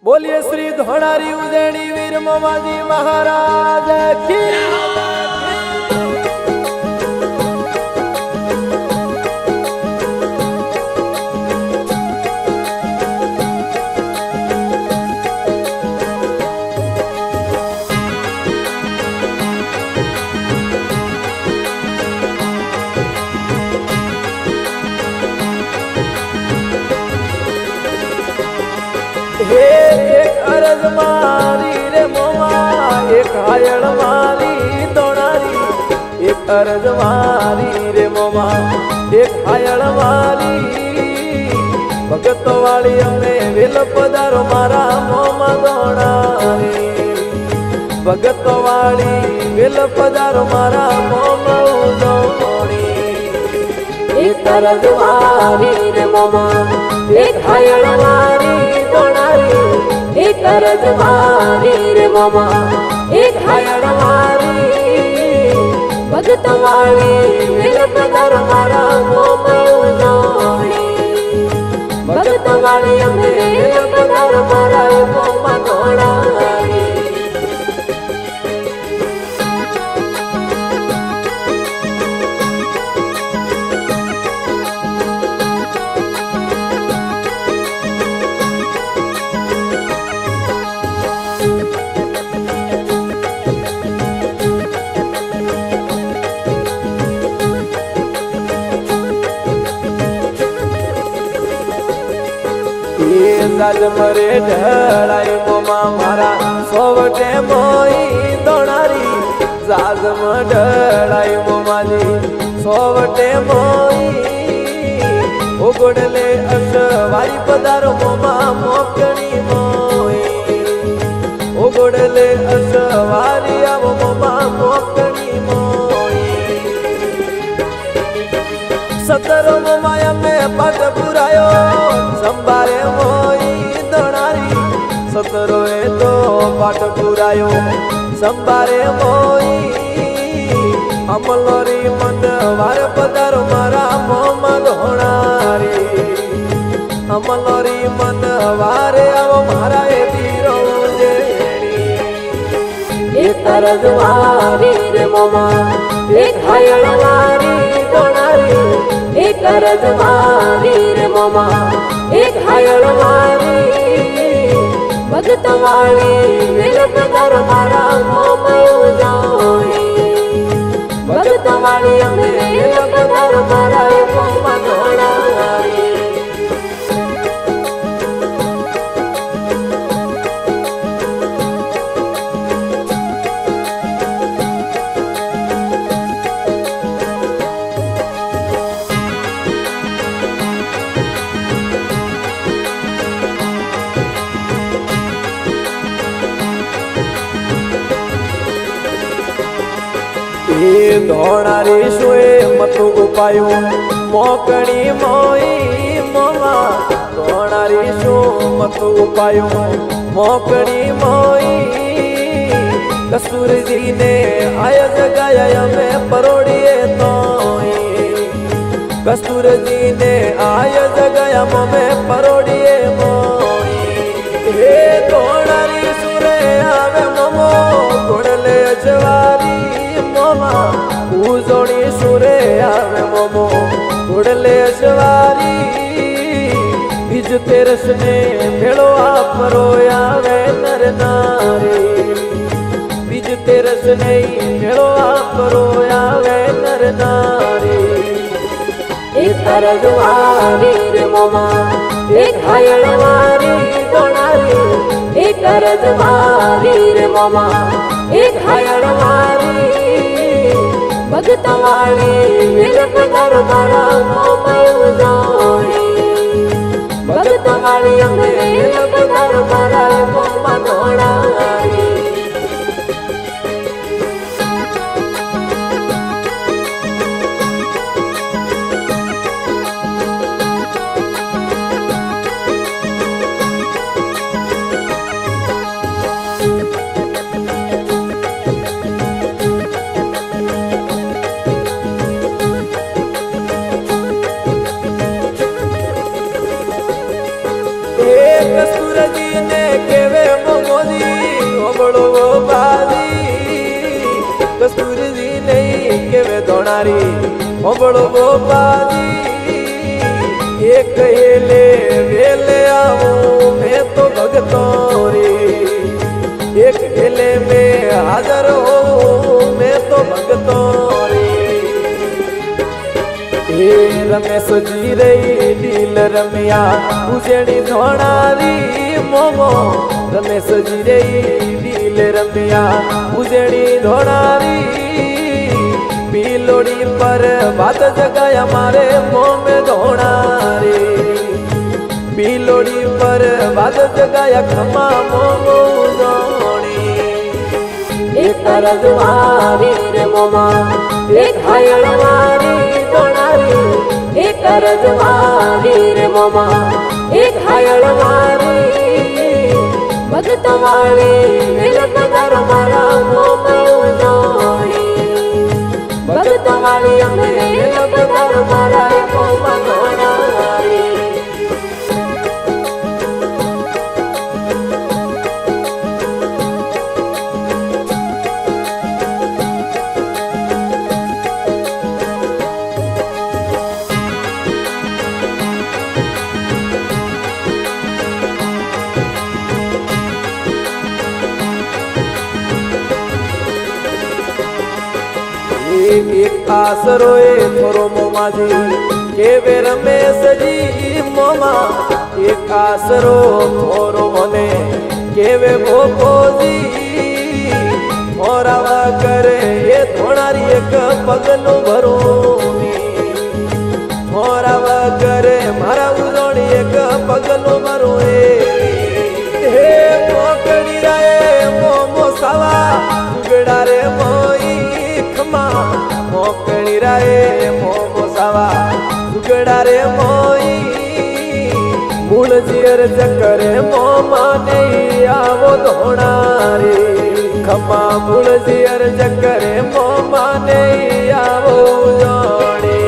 बोलिए श्री धोड़ारी उजैनी वीर मोमाजी महाराज की। एक अरज मारी रे मोमा एक हायल मारी दोनारी, एक अरज मारी रे मोमा एक हायल मारी। भगत वाली अमे वेल पधारो मारा मोमा दोनारी, भगत वाली वेल पधारो मारा मोमा दोनारी। एक अरज मारी रे मोमा एक हायल मारी दोनारी, एक अरज मारी रे मोमा एक हायल मारी। भगत वाली वेल पधारो मारा मोमा दोनारी, भगत वाली अमे वेल पधारो मारा मोमा दोनारी। राज मरे ढळाई मोमा मारा सोवटे मोई दोनारी, राज ढळाई मोमाजी सोवटे मोई। उगडले अशवारी पधारो मोमा मोकणी मोई, उगडले अशवारी आवो मोमा मोकणी मोई। सतरो मोमाया में पाठ पुरायो संभारे मोई दोनारी, सतरो तो पाठ पुरायो संभारे मोई। अमलोरी मन वार पधारो मारा मोमा दोनारी, अमलोरी मन वारे आवो मारा ए तीरो जेणी। एक अरज मारी रे मोमा एक हायल मारी दोनारी, एक अरज मारी रे मोमा एक हायल मारी। भगत वाली वेल पधारो मारा मोमा दोनारी, भगत वाली अमे वेल पधारो मारा मोमा दोनारी। धोणारी शुए मत उपायो मोकणी मोई मोमा, धोणारी शु मत उपायो मोकणी मोई। कसूर जी ने आय जगाया में परोड़िए तोई, कसूर जी ने आय जगाया में परोड़िए मोई। हे धोणारी सुरे आवे मोमो गुड़ले अजवारी मोमा, उजोड़ी सुरे आवे मोमो गुड़ले अजवारी। बीज तेरस ने भेड़ो आप रोयावे नर नारी, बीज तेरस ने भेड़ो आप रोयावे नर नारी। एक अरज मारी रे मोमा एक हायल मारी दोनारी, एक अरज मारी रे मोमा एक हायल मारी। भगत वाली वेल पधारो मारा मोमा दोनारी, भगत वाली अमे वेल पधारो मारा मोमा दोनारी। कस्तूर जी ने કેવે મોદી ઓબળો બાજી કસ્તુરજી નહીં કેવે ધોણારી ઓબળો બાજી એક હેલે વેલે આવું મેં તો ભગતો રે એક હેલે મેં હાજર હોઉં મેં તો ભગતો રે હે રમેશજી રે ડીલ રમ્યા ઉજેણી ધોણારી મોમો રમેશજી રે ડીલ રમ્યા ઉજેણી ધોણારી પીલોડી પર વાત જગાયા મારે મોમે ધોણારી પીલોડી પર વાત જગાયા ખમા મોમો ધોણી એક રજવારી રે મોમા એક હાયળ મારી ધોણારી એક રજવારી રે મોમા એક હાયળ મારી ભગત વાળી વેલક દર મારા મોમા ધોણી ભગત વાળી અમે વેલક દર મારા મોમા ધોણારી એક આસરો એ થોરો મોમાજી કેવે રમેશજી મોમા એક આસરો થોરો મને કેવે ભોપોજી મોરાવા કરે એ ધોણારી એક પગલું ભરું મોરાવા કરે મારા ઉજોણી એક પગલું ભરું હે મોકડી રાય મોમો સાવા ઉગડા રે મોઈ મોકણી રાય મોમો સાવા ઉગડા રે મોઈ મૂળ જીર ચકરે મોમા નહીં આવો ધોણારે ખમા મૂળ જીર ચકરે મોમા નહીં આવો જોડે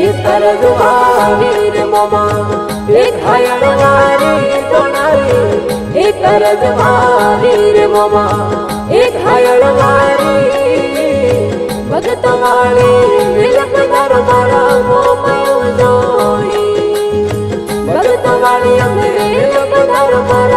એક રજવારી રે મોમા એક હાયળ મારી ધોણારી એક રજવારી રે મોમા એક હાયળ મારી ભગત વાળી વેલક દર મારા મોમા ધોણી ભગત વાળી અમે વેલક દર મારા